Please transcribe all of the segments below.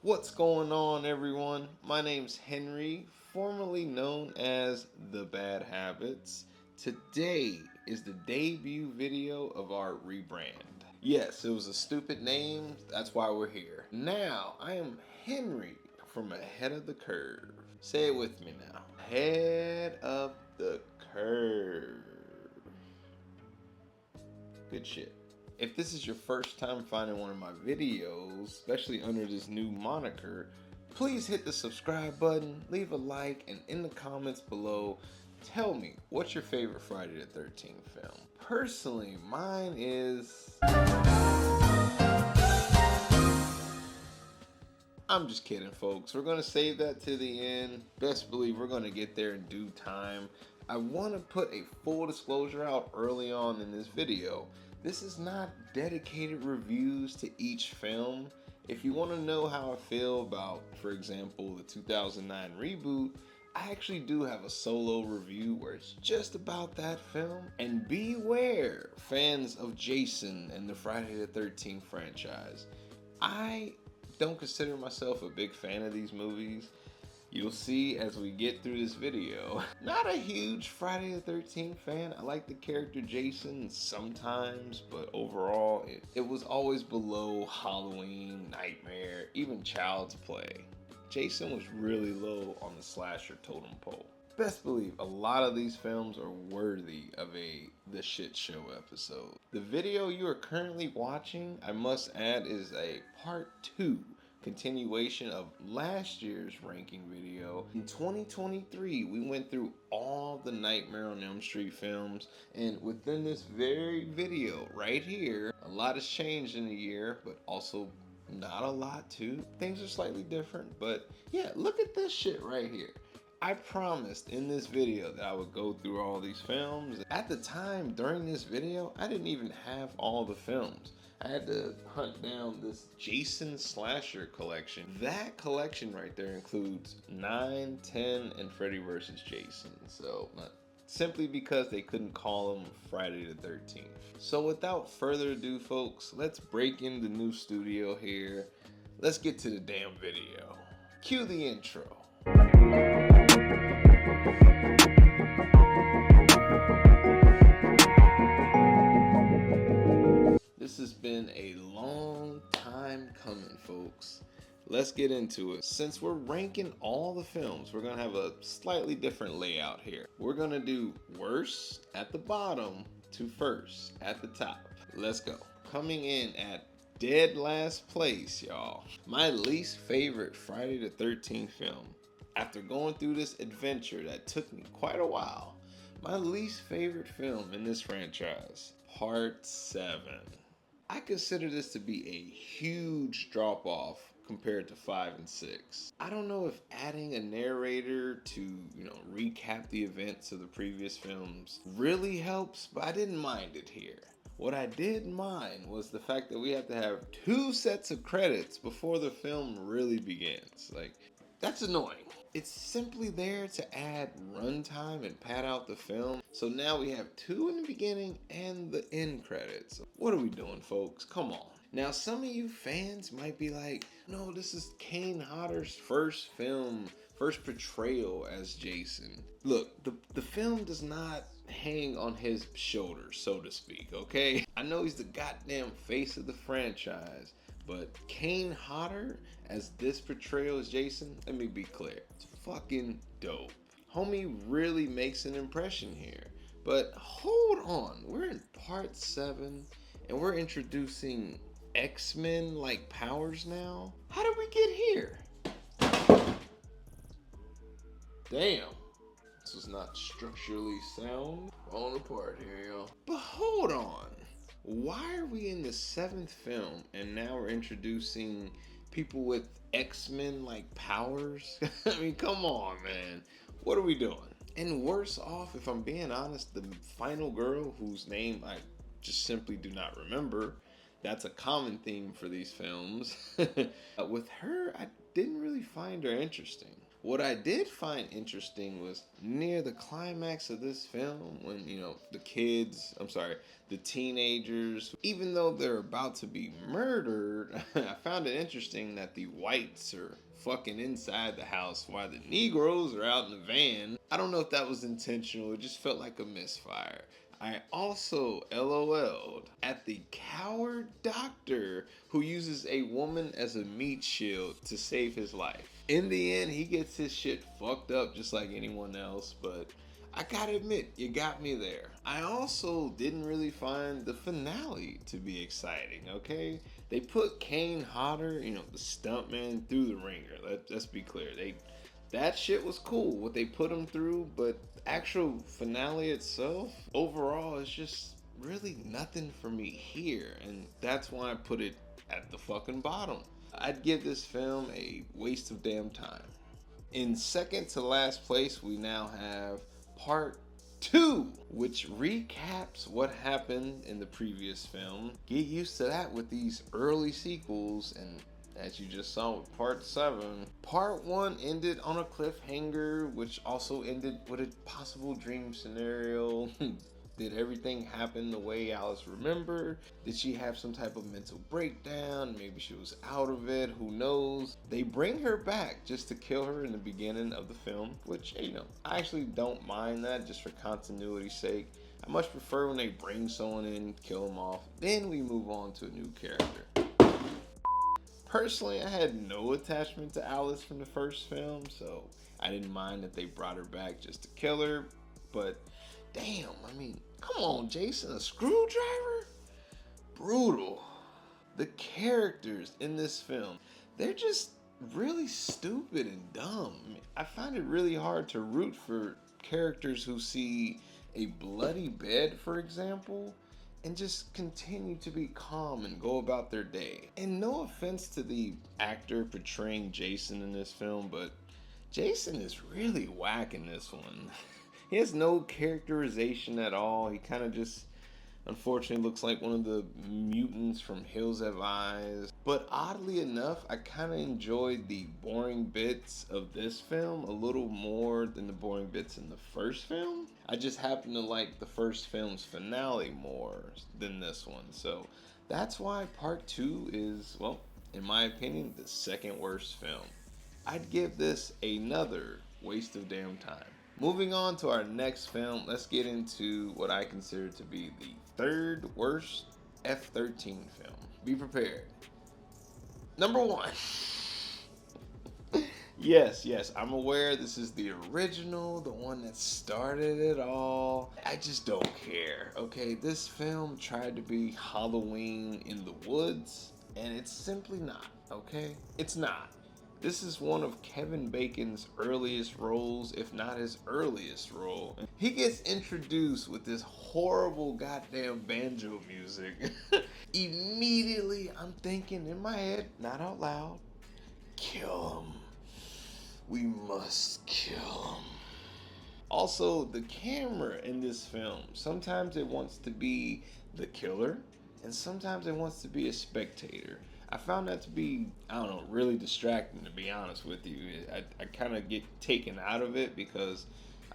What's going on, everyone? My name's Henry, formerly known as The Bad Habits. Today is the debut video of our rebrand. Yes, it was a stupid name, that's why we're here. Now, I am Henry from Ahead of the Curve. Say it with me now. Ahead of the curve. Good shit. If this is your first time finding one of my videos, especially under this new moniker, please hit the subscribe button, leave a like, and in the comments below, tell me what's your favorite Friday the 13th film. Personally, mine is... I'm just kidding, folks. We're going to save that to the end. Best believe we're going to get there in due time. I want to put a full disclosure out early on in this video. This is not dedicated reviews to each film. If you want to know how I feel about, for example, the 2009 reboot, I actually do have a solo review where it's just about that film. And beware, fans of Jason and the Friday the 13th franchise. I don't consider myself a big fan of these movies. You'll see as we get through this video. Not a huge Friday the 13th fan. I like the character Jason sometimes, but overall, it was always below Halloween, Nightmare, even Child's Play. Jason was really low on the slasher totem pole. Best believe a lot of these films are worthy of a The Shit Show episode. The video you are currently watching, I must add, is a part 2 continuation of last year's ranking video. In 2023, we went through all the Nightmare on Elm Street films, and within this very video right here, a lot has changed in a year, but also not a lot too. Things are slightly different, but yeah, look at this shit right here. I promised in this video that I would go through all these films. At the time, during this video, I didn't even have all the films. I had to hunt down this Jason Slasher collection. That collection right there includes 9, 10, and Freddy vs. Jason. So, simply because they couldn't call them Friday the 13th. So without further ado, folks, let's break in the new studio here. Let's get to the damn video. Cue the intro. This has been a long time coming, folks. Let's get into it. Since we're ranking all the films, we're gonna have a slightly different layout here. We're gonna do worst at the bottom to first at the top. Let's go. Coming in at dead last place, y'all. My least favorite Friday the 13th film. After going through this adventure that took me quite a while, my least favorite film in this franchise, Part 7. I consider this to be a huge drop off compared to 5 and 6. I don't know if adding a narrator to, recap the events of the previous films really helps, but I didn't mind it here. What I did mind was the fact that we have to have 2 sets of credits before the film really begins. That's annoying. It's simply there to add runtime and pad out the film. So now we have 2 in the beginning and the end credits. What are we doing, folks? Come on. Now, some of you fans might be like, no, this is Kane Hodder's first film, first portrayal as Jason. Look, the film does not hang on his shoulders, so to speak, okay? I know he's the goddamn face of the franchise, but Kane Hodder as this portrayal as Jason, let me be clear, it's fucking dope. Homie really makes an impression here. But hold on, we're in part 7 and we're introducing X-Men like powers now? How did we get here? Damn. This is not structurally sound. Falling apart here, y'all. But hold on. Why are we in the 7th film and now we're introducing people with X-Men like powers? I mean, come on, man. What are we doing? And worse off, if I'm being honest, the final girl whose name I just simply do not remember. That's a common theme for these films. With her, I didn't really find her interesting. What I did find interesting was near the climax of this film when, the teenagers, even though they're about to be murdered, I found it interesting that the whites are fucking inside the house while the Negroes are out in the van. I don't know if that was intentional, it just felt like a misfire. I also LOL'd at the coward doctor who uses a woman as a meat shield to save his life. In the end, he gets his shit fucked up just like anyone else, but I gotta admit, you got me there. I also didn't really find the finale to be exciting, okay? They put Kane Hodder, the stuntman, through the ringer. Let's be clear. That shit was cool, what they put him through, but the actual finale itself, overall, is just really nothing for me here, and that's why I put it at the fucking bottom. I'd give this film a waste of damn time. In second to last place, we now have part 2, which recaps what happened in the previous film. Get used to that with these early sequels, and as you just saw with part 7, part 1 ended on a cliffhanger, which also ended with a possible dream scenario. Did everything happen the way Alice remembered? Did she have some type of mental breakdown? Maybe she was out of it. Who knows? They bring her back just to kill her in the beginning of the film, which, I actually don't mind that just for continuity's sake. I much prefer when they bring someone in, kill them off, then we move on to a new character. Personally, I had no attachment to Alice from the first film, so I didn't mind that they brought her back just to kill her, but damn, come on, Jason, a screwdriver? Brutal. The characters in this film, they're just really stupid and dumb. I find it really hard to root for characters who see a bloody bed, for example, and just continue to be calm and go about their day. And no offense to the actor portraying Jason in this film, but Jason is really whack in this one. He has no characterization at all. He kind of just, unfortunately, looks like one of the mutants from Hills Have Eyes. But oddly enough, I kind of enjoyed the boring bits of this film a little more than the boring bits in the first film. I just happen to like the first film's finale more than this one. So that's why part 2 is, well, in my opinion, the second worst film. I'd give this another waste of damn time. Moving on to our next film, let's get into what I consider to be the third worst F-13 film. Be prepared. Number 1. Yes, I'm aware this is the original, the one that started it all. I just don't care, okay? This film tried to be Halloween in the woods, and it's simply not, okay? It's not. This is one of Kevin Bacon's earliest roles, if not his earliest role. He gets introduced with this horrible goddamn banjo music. Immediately, I'm thinking in my head, not out loud, kill him. We must kill him. Also, the camera in this film, sometimes it wants to be the killer, and sometimes it wants to be a spectator. I found that to be, really distracting, to be honest with you. I kind of get taken out of it because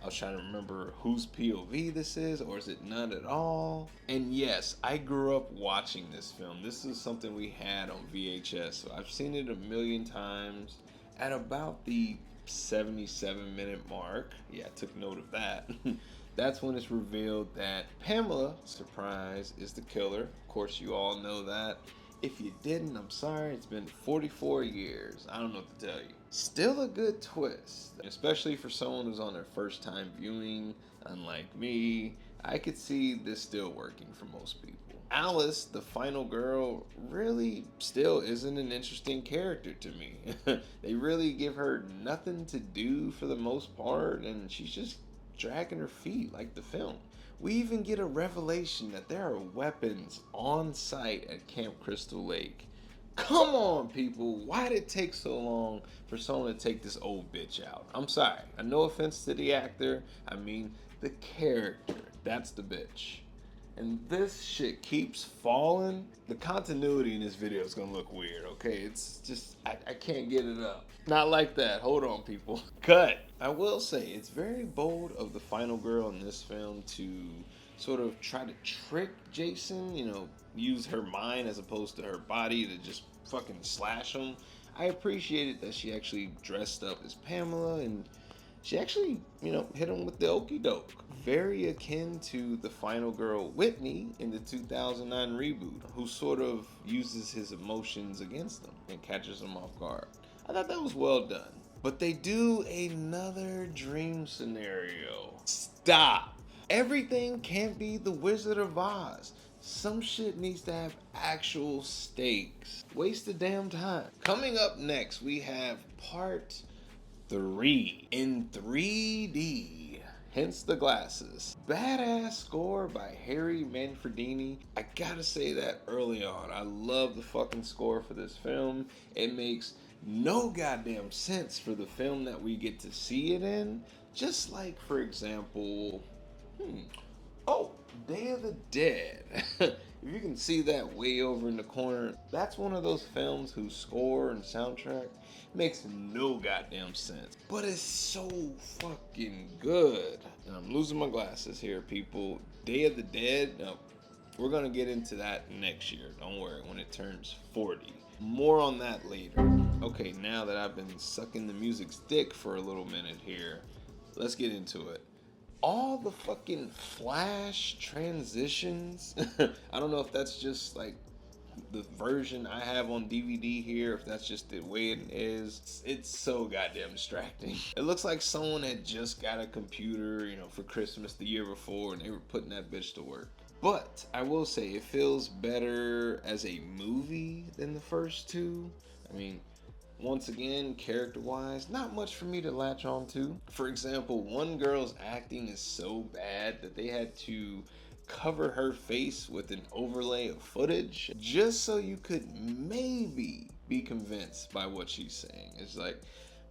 I was trying to remember whose POV this is, or is it none at all? And yes, I grew up watching this film. This is something we had on VHS, so I've seen it a million times. At about the 77-minute mark, yeah, I took note of that. That's when it's revealed that Pamela, surprise, is the killer. Of course, you all know that. If you didn't, I'm sorry, it's been 44 years. I don't know what to tell you. Still a good twist, especially for someone who's on their first time viewing. Unlike me, I could see this still working for most people. Alice, the final girl, really still isn't an interesting character to me. They really give her nothing to do for the most part, and she's just dragging her feet like the film. We even get a revelation that there are weapons on site at Camp Crystal Lake. Come on, people. Why did it take so long for someone to take this old bitch out? I'm sorry. No offense to the actor. I mean, the character. That's the bitch. and this shit keeps falling, the continuity in this video is gonna look weird, okay? It's just, I can't get it up. Not like that. Hold on, people. Cut. I will say, it's very bold of the final girl in this film to sort of try to trick Jason, you know, use her mind as opposed to her body to just fucking slash him. I appreciated that she actually dressed up as Pamela and she actually, you know, hit him with the okey doke. Very akin to the final girl Whitney in the 2009 reboot, who sort of uses his emotions against him and catches him off guard. I thought that was well done. But they do another dream scenario. Stop. Everything can't be the Wizard of Oz. Some shit needs to have actual stakes. Waste the damn time. Coming up next, we have part 3 in 3D, hence the glasses. Badass score by Harry Manfredini. I gotta say that early on. I love the fucking score for this film. It makes no goddamn sense for the film that we get to see it in. Just like, for example, oh, Day of the Dead. If you can see that way over in the corner, that's one of those films whose score and soundtrack makes no goddamn sense. But it's so fucking good. And I'm losing my glasses here, people. Day of the Dead, now, we're gonna get into that next year. Don't worry, when it turns 40. More on that later. Okay, now that I've been sucking the music's dick for a little minute here, let's get into it. All the fucking flash transitions. I don't know if that's just like the version I have on DVD here, if that's just the way it is. It's so goddamn distracting. It looks like someone had just got a computer, you know, for Christmas the year before and they were putting that bitch to work. But I will say it feels better as a movie than the first two. I mean, once again, character-wise, not much for me to latch on to. For example, one girl's acting is so bad that they had to cover her face with an overlay of footage just so you could maybe be convinced by what she's saying. It's like,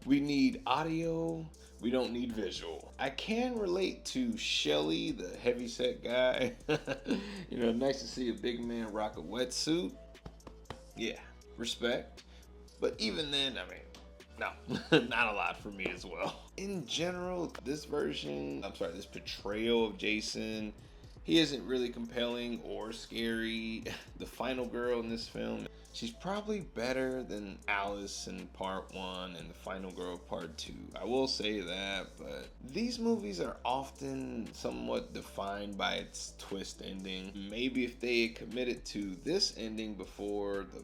we need audio, we don't need visual. I can relate to Shelly, the heavyset guy. You know, nice to see a big man rock a wetsuit. Yeah, respect. But even then, I mean, no, not a lot for me as well. In general, this portrayal of Jason, he isn't really compelling or scary. The final girl in this film, she's probably better than Alice in part 1 and the final girl part 2. I will say that, but these movies are often somewhat defined by its twist ending. Maybe if they had committed to this ending before the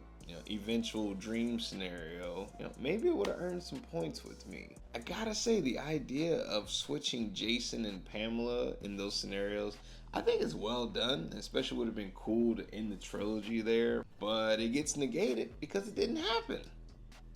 eventual dream scenario, maybe it would have earned some points with me. I gotta say, the idea of switching Jason and Pamela in those scenarios, I think is well done, especially would have been cool to end the trilogy there, but it gets negated because it didn't happen.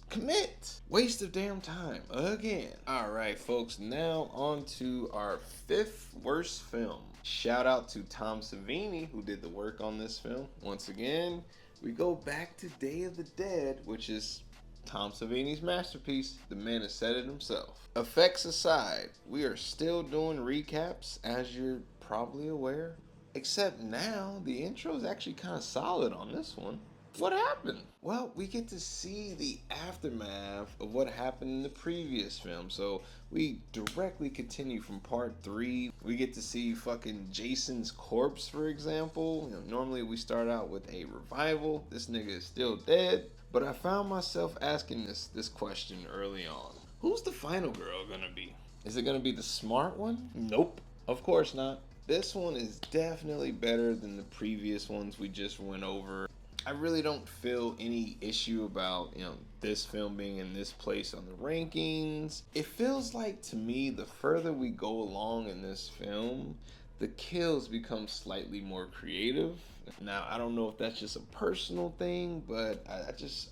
Commit. Waste of damn time again. Alright folks, now on to our 5th worst film. Shout out to Tom Savini who did the work on this film. Once again, we go back to Day of the Dead, which is Tom Savini's masterpiece. The man has said it himself. Effects aside, we are still doing recaps, as you're probably aware. Except now, the intro is actually kind of solid on this one. What happened? Well, we get to see the aftermath of what happened in the previous film. So we directly continue from part 3. We get to see fucking Jason's corpse, for example. Normally we start out with a revival. This nigga is still dead. But I found myself asking this question early on. Who's the final girl gonna be? Is it gonna be the smart one? Nope. Of course not. This one is definitely better than the previous ones we just went over. I really don't feel any issue about, this film being in this place on the rankings. It feels like, to me, the further we go along in this film, the kills become slightly more creative. Now, I don't know if that's just a personal thing, but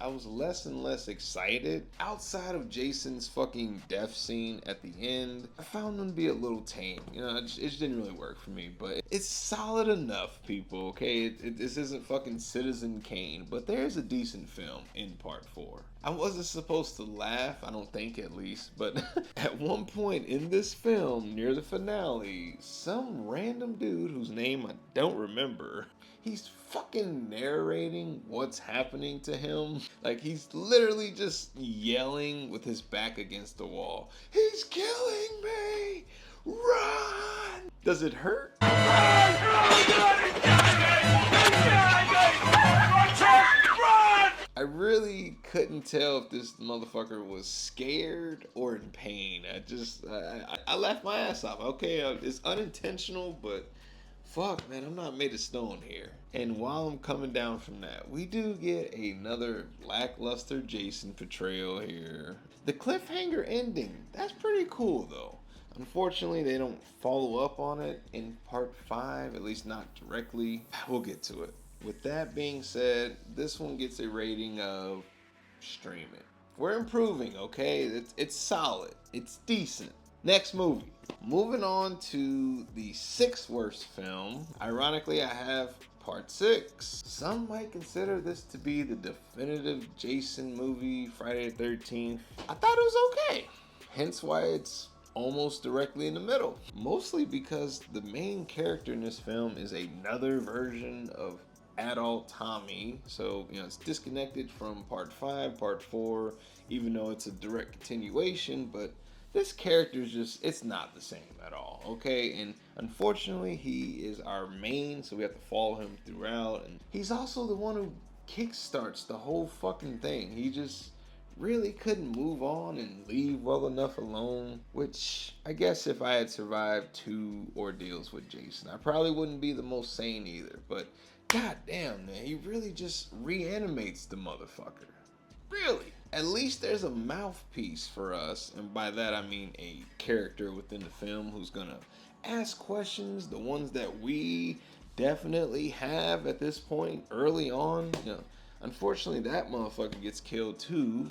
I was less and less excited. Outside of Jason's fucking death scene at the end, I found them to be a little tame. You know, it just didn't really work for me, but it's solid enough, people, okay? This isn't fucking Citizen Kane, but there's a decent film in part 4. I wasn't supposed to laugh, I don't think at least, but at one point in this film, near the finale, some random dude whose name I don't remember, he's fucking narrating what's happening to him. Like, he's literally just yelling with his back against the wall. He's killing me! Run! Does it hurt? I really couldn't tell if this motherfucker was scared or in pain. I laughed my ass off. Okay, it's unintentional, but fuck, man, I'm not made of stone here. And while I'm coming down from that, we do get another lackluster Jason portrayal here. The cliffhanger ending, that's pretty cool though. Unfortunately, they don't follow up on it in part 5, at least not directly. We'll get to it. With that being said, this one gets a rating of stream it. We're improving, okay? It's solid. It's decent. Next movie. Moving on to the 6th worst film. Ironically, I have part 6. Some might consider this to be the definitive Jason movie, Friday the 13th. I thought it was okay. Hence why it's almost directly in the middle. Mostly because the main character in this film is another version of adult Tommy, so you know it's disconnected from part 5, part 4, even though it's a direct continuation. But this character is just, it's not the same at all, okay? And unfortunately, he is our main, so we have to follow him throughout, and he's also the one who kickstarts the whole fucking thing. He just really couldn't move on and leave well enough alone, which I guess if I had survived 2 ordeals with Jason, I probably wouldn't be the most sane either. But god damn, man, he really just reanimates the motherfucker. Really? At least there's a mouthpiece for us, and by that I mean a character within the film who's gonna ask questions, the ones that we definitely have at this point early on. You know, unfortunately, that motherfucker gets killed too.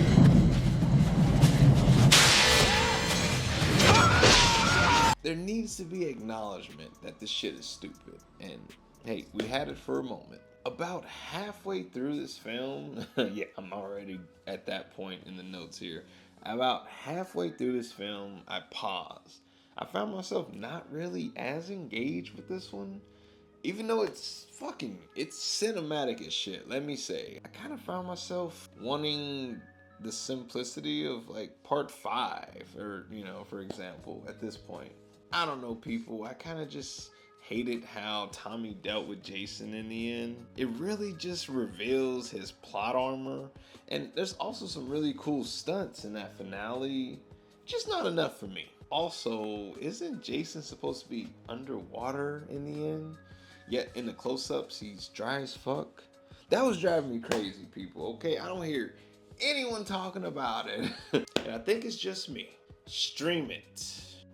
There needs to be acknowledgement that this shit is stupid, and hey, we had it for a moment. About halfway through this film, yeah, I'm already at that point in the notes here. About halfway through this film, I paused. I found myself not really as engaged with this one. Even though it's cinematic as shit, let me say. I kind of found myself wanting the simplicity of like part 5, or, you know, for example, at this point. I don't know, people, I kind of just hated how Tommy dealt with Jason in the end. It really just reveals his plot armor, and there's also some really cool stunts in that finale. Just not enough for me. Also, isn't Jason supposed to be underwater in the end? Yet in the close-ups, he's dry as fuck. That was driving me crazy, people, okay? I don't hear anyone talking about it. And I think it's just me. Stream it.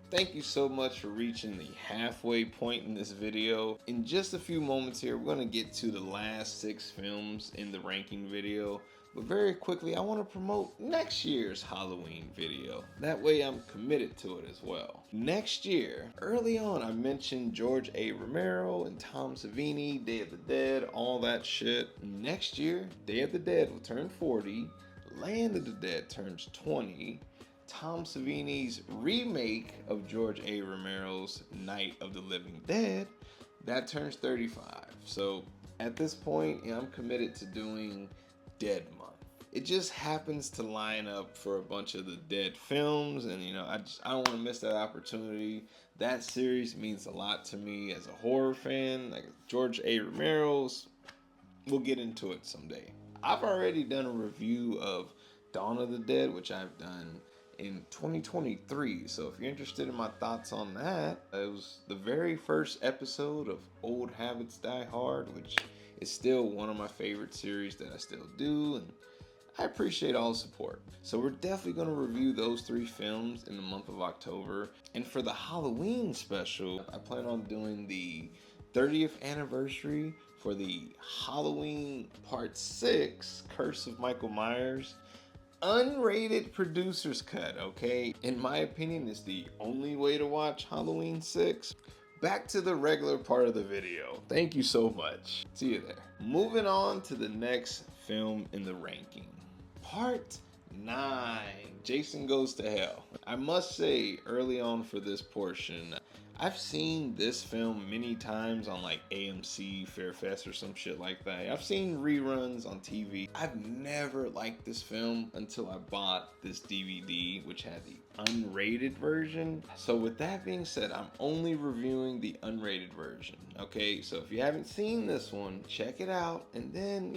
Thank you so much for reaching the halfway point in this video. In just a few moments here, we're going to get to the last 6 films in the ranking video. But very quickly, I want to promote next year's Halloween video. That way I'm committed to it as well. Next year, early on, I mentioned George A. Romero and Tom Savini, Day of the Dead, all that shit. Next year, Day of the Dead will turn 40, Land of the Dead turns 20, Tom Savini's remake of George A. Romero's Night of the Living Dead, that turns 35. So at this point, yeah, I'm committed to doing Dead Month. It just happens to line up for a bunch of the Dead films, and you know, I don't want to miss that opportunity. That series means a lot to me as a horror fan. Like George A. Romero's, we'll get into it someday. I've already done a review of Dawn of the Dead, which I've done in 2023. So if you're interested in my thoughts on that, it was the very first episode of Old Habits Die Hard, which is still one of my favorite series that I still do, and I appreciate all the support. So we're definitely going to review those 3 films in the month of October. And for the Halloween special, I plan on doing the 30th anniversary for the Halloween Part 6 Curse of Michael Myers unrated producer's cut, okay? In my opinion, it's the only way to watch Halloween 6. Back to the regular part of the video. Thank you so much. See you there. Moving on to the next film in the ranking. Part 9, Jason Goes to Hell. I must say, early on for this portion, I've seen this film many times on like AMC, Fairfest, or some shit like that. I've seen reruns on TV. I've never liked this film until I bought this DVD, which had the unrated version. So with that being said, I'm only reviewing the unrated version. Okay, so if you haven't seen this one, check it out, and then,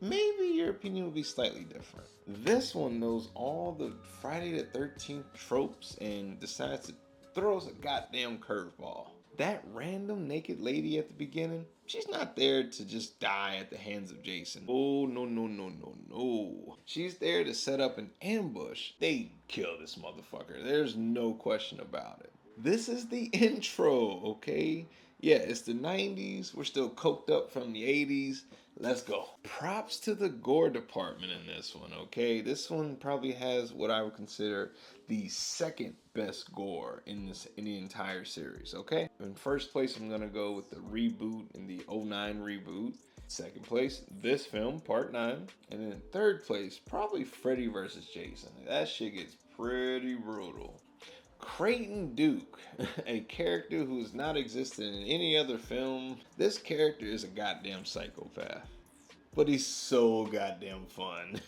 maybe your opinion will be slightly different. This one knows all the Friday the 13th tropes and decides to throws a goddamn curveball. That random naked lady at the beginning, she's not there to just die at the hands of Jason. Oh, no, no, no, no, no. She's there to set up an ambush. They kill this motherfucker. There's no question about it. This is the intro, okay? Yeah, it's the 90s. We're still coked up from the 80s. Let's go. Props to the gore department in this one, okay? This one probably has what I would consider the second best gore in the entire series, okay? In first place, I'm gonna go with the reboot in the '09 reboot. Second place, this film, Part 9. And then in third place, probably Freddy vs. Jason. That shit gets pretty brutal. Creighton Duke, a character who has not existed in any other film. This character is a goddamn psychopath, but he's so goddamn fun.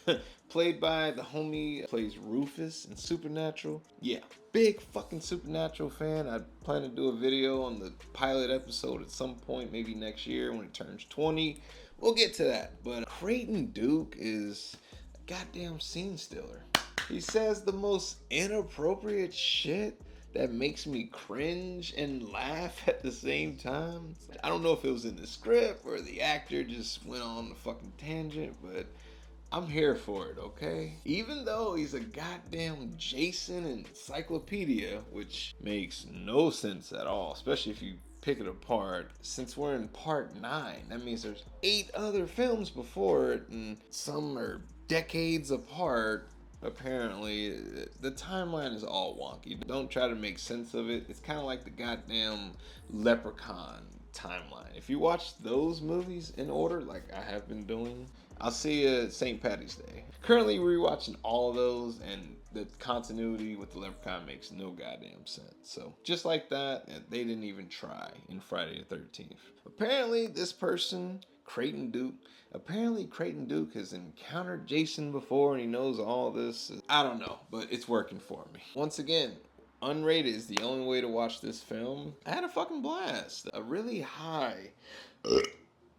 Played by the homie plays Rufus in Supernatural. Yeah, big fucking Supernatural fan. I plan to do a video on the pilot episode at some point, maybe next year when it turns 20. We'll get to that. But Creighton Duke is a goddamn scene stealer. He says the most inappropriate shit that makes me cringe and laugh at the same time. I don't know if it was in the script or the actor just went on a fucking tangent, but I'm here for it, okay? Even though he's a goddamn Jason encyclopedia, which makes no sense at all, especially if you pick it apart. Since we're in part 9, that means there's 8 other films before it, and some are decades apart. Apparently, the timeline is all wonky. Don't try to make sense of it. It's kind of like the goddamn Leprechaun timeline. If you watch those movies in order, like I have been doing, I'll see you at St. Patty's Day. Currently rewatching all of those, and the continuity with the Leprechaun makes no goddamn sense. So just like that, they didn't even try in Friday the 13th. Apparently, this person, Creighton Duke has encountered Jason before and he knows all this. I don't know, but it's working for me. Once again, unrated is the only way to watch this film. I had a fucking blast. A really high,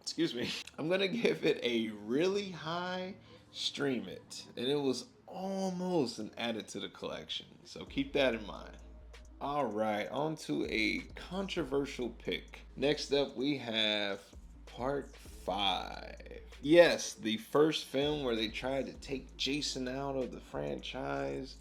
excuse me, I'm gonna give it a really high stream it. And it was almost an added to the collection. So keep that in mind. All right, on to a controversial pick. Next up, we have Part 5. Yes, the first film where they tried to take Jason out of the franchise.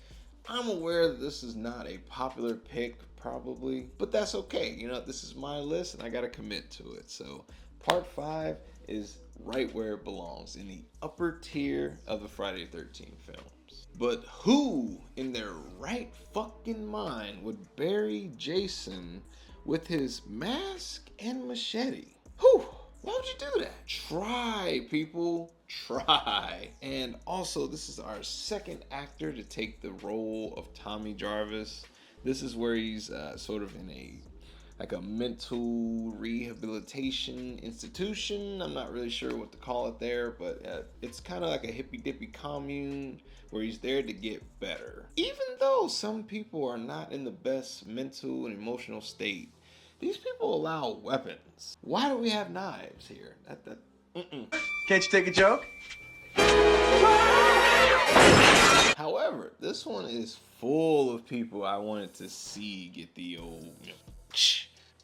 I'm aware that this is not a popular pick, probably, but that's okay. This is my list and I gotta commit to it. So, Part 5 is right where it belongs, in the upper tier of the Friday the 13th films. But who in their right fucking mind would bury Jason with his mask and machete? Whew! Why would you do that? Try, people. Try. And also, this is our second actor to take the role of Tommy Jarvis. This is where he's sort of in a mental rehabilitation institution. I'm not really sure what to call it there, but it's kind of like a hippy-dippy commune where he's there to get better. Even though some people are not in the best mental and emotional state, these people allow weapons. Why do we have knives here? Can't you take a joke? However, this one is full of people I wanted to see get the old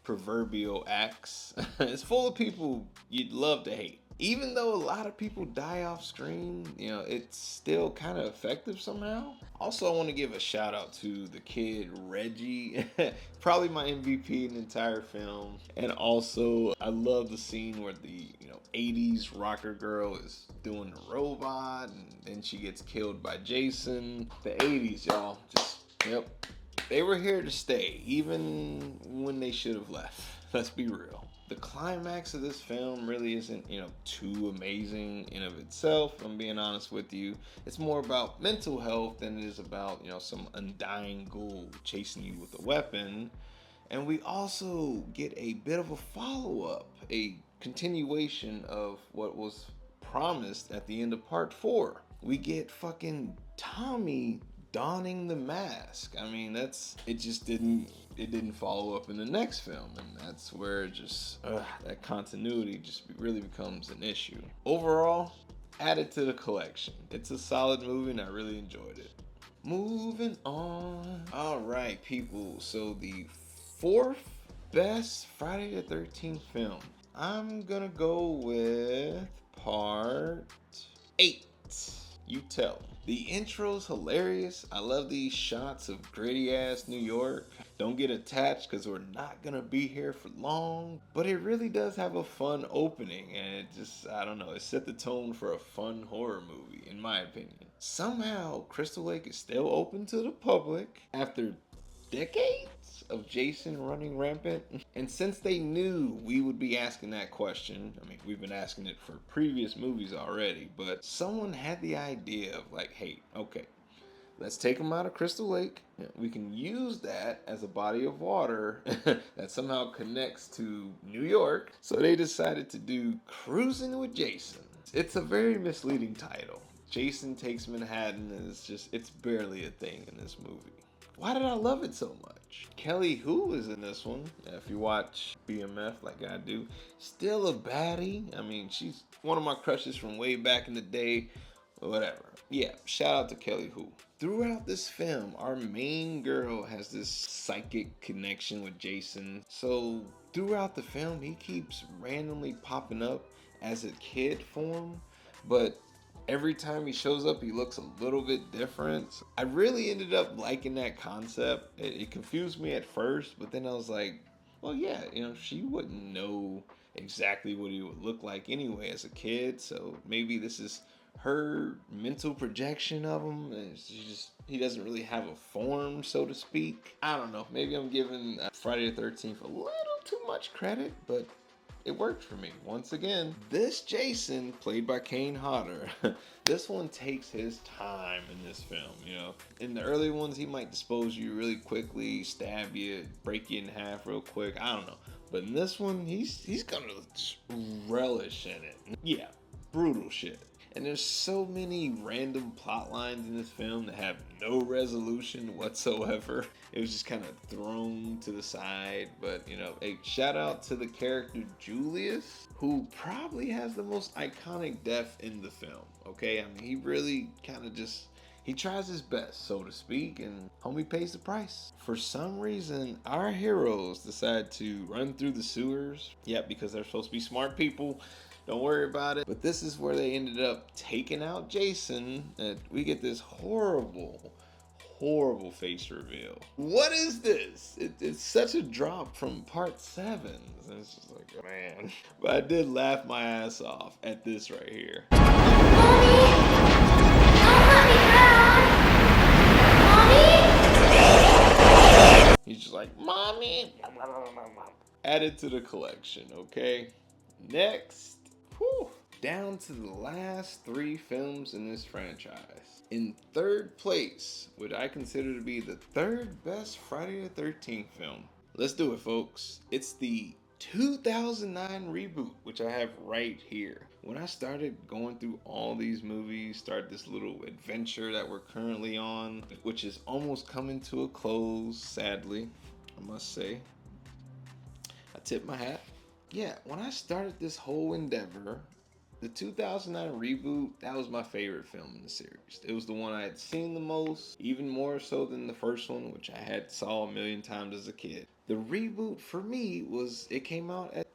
proverbial axe. It's full of people you'd love to hate. Even though a lot of people die off screen, it's still kind of effective somehow. Also, I want to give a shout out to the kid Reggie, probably my MVP in the entire film. And also, I love the scene where the 80s rocker girl is doing the robot, and then she gets killed by Jason. The 80s, y'all, just yep, they were here to stay, even when they should have left. Let's be real. The climax of this film really isn't, too amazing in of itself. If I'm being honest with you. It's more about mental health than it is about, some undying ghoul chasing you with a weapon. And we also get a bit of a follow-up, a continuation of what was promised at the end of part 4. We get fucking Tommy donning the mask. I mean, it didn't follow up in the next film, and that's where that continuity just really becomes an issue. Overall, add it to the collection. It's a solid movie and I really enjoyed it. Moving on. All right, people. So the fourth best Friday the 13th film. I'm gonna go with part 8. You tell. The intro's hilarious. I love these shots of gritty ass New York. Don't get attached because we're not gonna be here for long. But it really does have a fun opening, and I don't know, it set the tone for a fun horror movie, in my opinion. Somehow, Crystal Lake is still open to the public after decades of Jason running rampant. And since they knew we would be asking that question, I mean, we've been asking it for previous movies already, but someone had the idea of like, hey, okay, let's take them out of Crystal Lake. We can use that as a body of water that somehow connects to New York. So they decided to do Cruising with Jason. It's a very misleading title. Jason Takes Manhattan it's barely a thing in this movie. Why did I love it so much? Kelly Hu is in this one. If you watch BMF like I do, still a baddie. I mean, she's one of my crushes from way back in the day. Whatever. Yeah, shout out to Kelly Hu. Throughout this film, our main girl has this psychic connection with Jason. So throughout the film, he keeps randomly popping up as a kid form, but every time he shows up, he looks a little bit different. I really ended up liking that concept. It confused me at first, but then I was like, well, yeah, she wouldn't know exactly what he would look like anyway as a kid, so maybe this is her mental projection of him. And he doesn't really have a form, so to speak. I don't know. Maybe I'm giving Friday the 13th a little too much credit, but it worked for me. Once again, this Jason, played by Kane Hodder, this one takes his time in this film, In the early ones, he might dispose you really quickly, stab you, break you in half real quick. I don't know. But in this one, he's gonna relish in it. Yeah, brutal shit. And there's so many random plot lines in this film that have no resolution whatsoever. It was just kind of thrown to the side. But, a shout out to the character Julius, who probably has the most iconic death in the film. Okay? I mean, he really kind of he tries his best, so to speak, and homie pays the price. For some reason, our heroes decide to run through the sewers. Yep, because they're supposed to be smart people. Don't worry about it. But this is where they ended up taking out Jason. And we get this horrible face reveal. What is this? It's such a drop from part 7. And it's just like, man. But I did laugh my ass off at this right here. He's just like, Mommy. Added to the collection, okay? Next. Whew, down to the last 3 films in this franchise. In third place, what I consider to be the third best Friday the 13th film. Let's do it, folks. It's the 2009 reboot, which I have right here. When I started going through all these movies, started this little adventure that we're currently on, which is almost coming to a close, sadly, I must say. I tip my hat. Yeah, when I started this whole endeavor, the 2009 reboot, that was my favorite film in the series. It was the one I had seen the most, even more so than the first one, which I had saw a million times as a kid. The reboot for me it came out at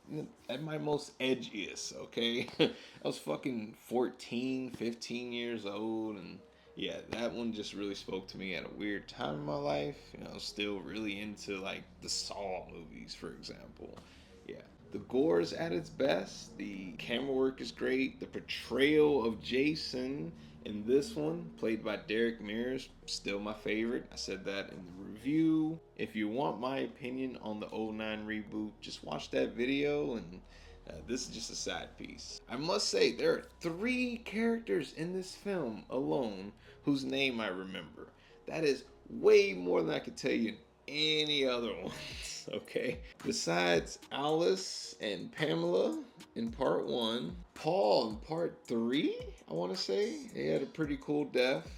at my most edgiest, okay? I was fucking 14, 15 years old, and yeah, that one just really spoke to me at a weird time in my life. You know, I was still really into like the Saw movies, for example. Yeah, the gore's at its best. The camera work is great. The portrayal of Jason in this one, played by Derek Mears, still my favorite. I said that in the review. If you want my opinion on the '09 reboot, just watch that video, and this is just a side piece. I must say, there are 3 characters in this film alone whose name I remember. That is way more than I could tell you in any other ones, okay? Besides Alice and Pamela in part 1, Paul in part 3, I want to say. He had a pretty cool death.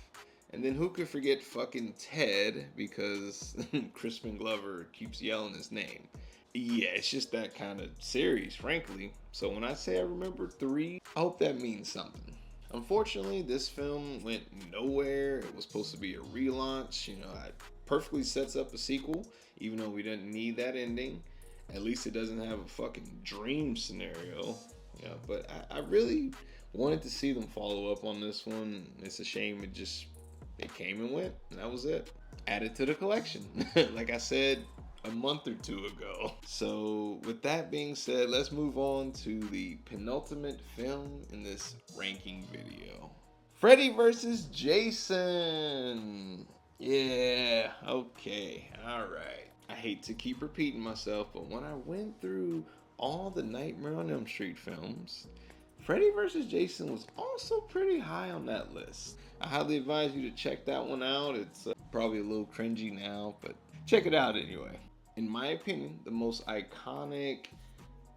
And then who could forget fucking Ted, because Crispin Glover keeps yelling his name. Yeah, it's just that kind of series, frankly. So when I say I remember 3, I hope that means something. Unfortunately, this film went nowhere. It was supposed to be a relaunch. You know, it perfectly sets up a sequel, even though we didn't need that ending. At least it doesn't have a fucking dream scenario. Yeah, but I really wanted to see them follow up on this one. It's a shame it came and went, and that was it. Added to the collection, like I said a month or 2 ago. So with that being said, let's move on to the penultimate film in this ranking video. Freddy vs. Jason. Yeah, okay, alright. I hate to keep repeating myself, but when I went through all the Nightmare on Elm Street films, Freddy vs. Jason was also pretty high on that list. I highly advise you to check that one out. It's probably a little cringy now, but check it out anyway. In my opinion, the most iconic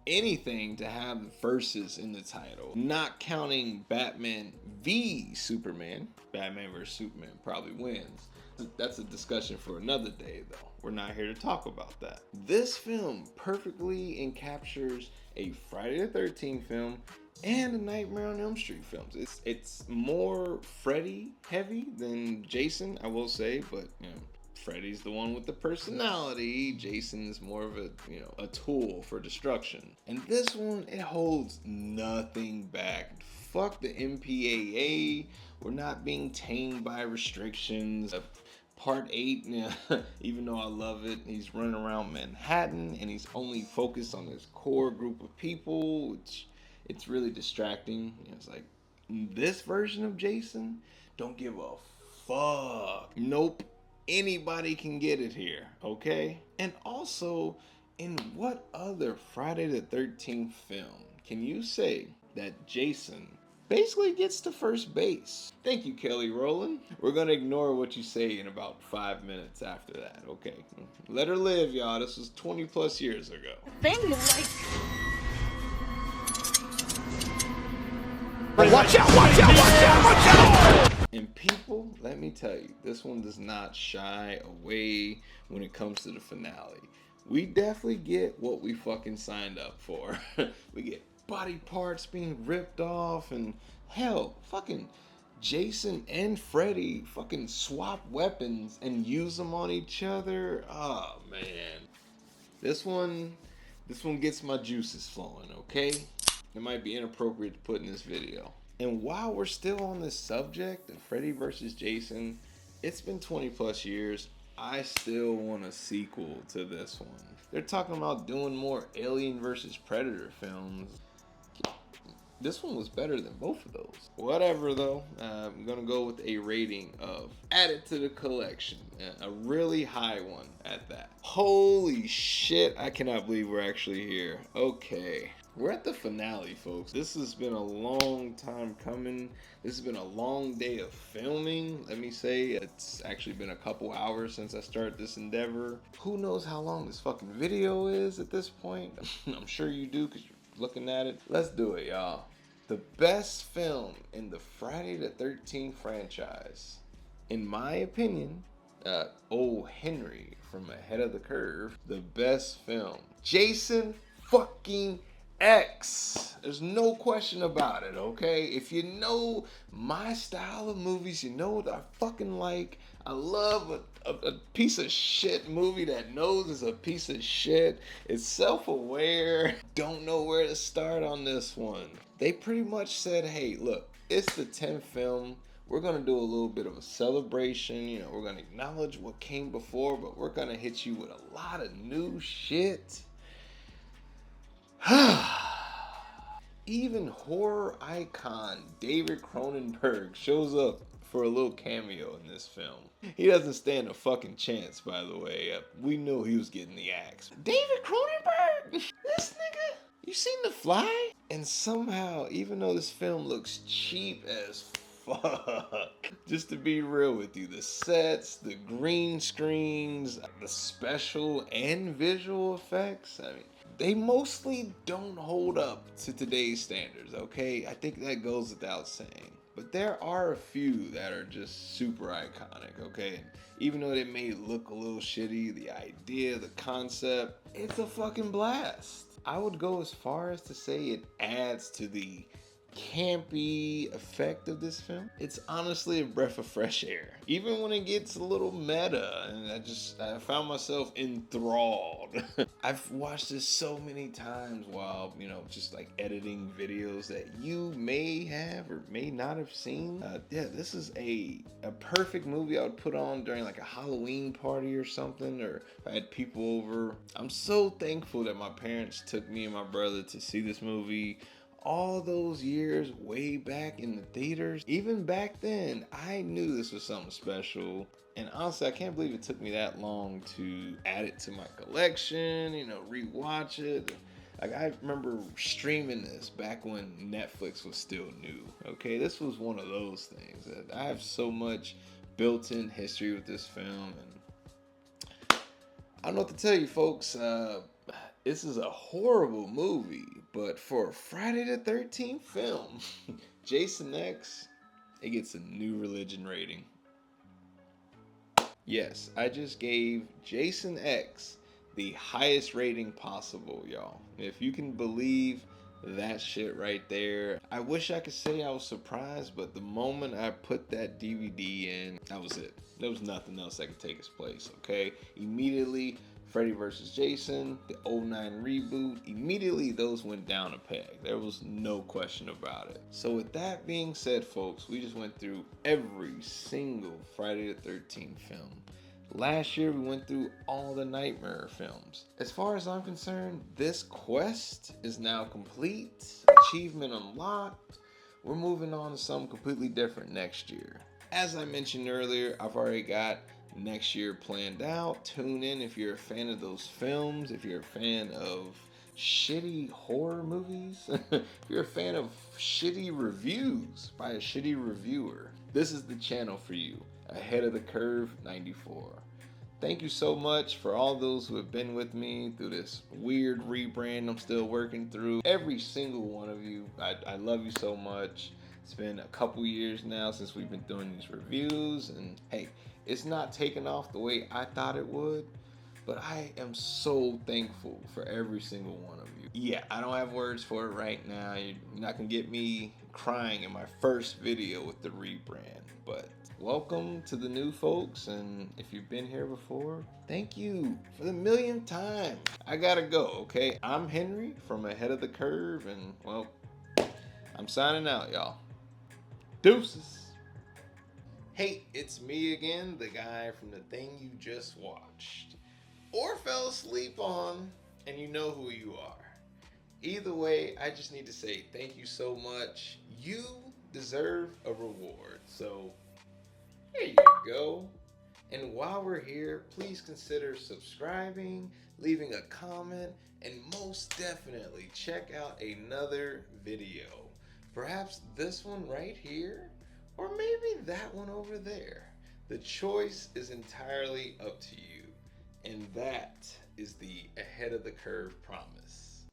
anything to have versus in the title, not counting Batman v Superman. Batman vs. Superman probably wins. That's a discussion for another day, though. We're not here to talk about that. This film perfectly encaptures a Friday the 13th film and a Nightmare on Elm Street films. It's more Freddy heavy than Jason, I will say, but you know, Freddy's the one with the personality. Jason's more of a tool for destruction. And this one, it holds nothing back. Fuck the MPAA. We're not being tamed by restrictions. Part 8, even though I love it, he's running around Manhattan and he's only focused on his core group of people, which it's really distracting. It's like, this version of Jason don't give a fuck. Nope. Anybody can get it here, okay? And also, in what other Friday the 13th film can you say that Jason basically gets to first base? Thank you, Kelly Rowland. We're gonna ignore what you say in about 5 minutes after that, okay? Let her live, y'all. This was 20 plus years ago. Thing like... Watch out, watch out, watch out, watch out! And people, let me tell you, this one does not shy away when it comes to the finale. We definitely get what we fucking signed up for. We get body parts being ripped off, and hell, fucking Jason and Freddy fucking swap weapons and use them on each other. Oh man. This one gets my juices flowing, okay? It might be inappropriate to put in this video. And while we're still on this subject of Freddy vs. Jason, it's been 20 plus years. I still want a sequel to this one. They're talking about doing more Alien vs. Predator films. This one was better than both of those. Whatever though, I'm gonna go with a rating of add it to the collection. A really high one at that. Holy shit, I cannot believe we're actually here. Okay. We're at the finale, folks. This has been a long time coming. This has been a long day of filming. Let me say, it's actually been a couple hours since I started this endeavor. Who knows how long this fucking video is at this point? I'm sure you do because you're looking at it. Let's do it, y'all. The best film in the Friday the 13th franchise, in my opinion, old Henry from Ahead of the Curve, the best film. Jason fucking X. There's no question about it, okay? If you know my style of movies, you know what I fucking like. I love a piece of shit movie that knows it's a piece of shit. It's self-aware. Don't know where to start on this one. They pretty much said, hey, look, it's the 10th film. We're going to do a little bit of a celebration. You know, we're going to acknowledge what came before, but we're going to hit you with a lot of new shit. Even horror icon David Cronenberg shows up for a little cameo in this film. He doesn't stand a fucking chance, by the way. We knew he was getting the axe. David Cronenberg? This nigga? You seen The Fly? And somehow, even though this film looks cheap as fuck, just to be real with you, the sets, the green screens, the special and visual effects, I mean, they mostly don't hold up to today's standards, okay? I think that goes without saying. But there are a few that are just super iconic, okay? Even though they may look a little shitty, the idea, the concept, it's a fucking blast. I would go as far as to say it adds to the campy effect of this film. It's honestly a breath of fresh air, even when it gets a little meta, and I found myself enthralled. I've watched this so many times while, you know, just like editing videos that you may have or may not have seen. Yeah, this is a perfect movie I would put on during like a Halloween party or something, or if I had people over. I'm so thankful that my parents took me and my brother to see this movie all those years way back in the theaters. Even back then, I knew this was something special. And honestly, I can't believe it took me that long to add it to my collection, you know, rewatch it. Like, I remember streaming this back when Netflix was still new. Okay, this was one of those things that I have so much built-in history with this film, and I don't know what to tell you, folks. This is a horrible movie, but for a Friday the 13th film, Jason X, it gets a new religion rating. Yes, I just gave Jason X the highest rating possible, y'all. If you can believe that shit right there. I wish I could say I was surprised, but the moment I put that DVD in, that was it. There was nothing else that could take its place, okay? Immediately, Freddy vs. Jason, the 09 reboot, immediately those went down a peg. There was no question about it. So with that being said, folks, we just went through every single Friday the 13th film. Last year, we went through all the Nightmare films. As far as I'm concerned, this quest is now complete. Achievement unlocked. We're moving on to something completely different next year. As I mentioned earlier, I've already got next year planned out. Tune in if you're a fan of those films, if you're a fan of shitty horror movies, if you're a fan of shitty reviews by a shitty reviewer, this is the channel for you. Ahead of the Curve 94. Thank you so much for all those who have been with me through this weird rebrand I'm still working through. Every single one of you, I love you so much. It's been a couple years now since we've been doing these reviews, and hey, it's not taken off the way I thought it would, but I am so thankful for every single one of you. Yeah, I don't have words for it right now. You're not gonna get me crying in my first video with the rebrand, but welcome to the new folks, and if you've been here before, thank you for the millionth time. I gotta go, okay? I'm Henry from Ahead of the Curve, and well, I'm signing out, y'all. Deuces. Hey, it's me again, the guy from the thing you just watched or fell asleep on, and you know who you are. Either way, I just need to say thank you so much. You deserve a reward, so there you go. And while we're here, please consider subscribing, leaving a comment, and most definitely check out another video. Perhaps this one right here, or maybe that one over there. The choice is entirely up to you. And that is the Ahead of the Curve promise.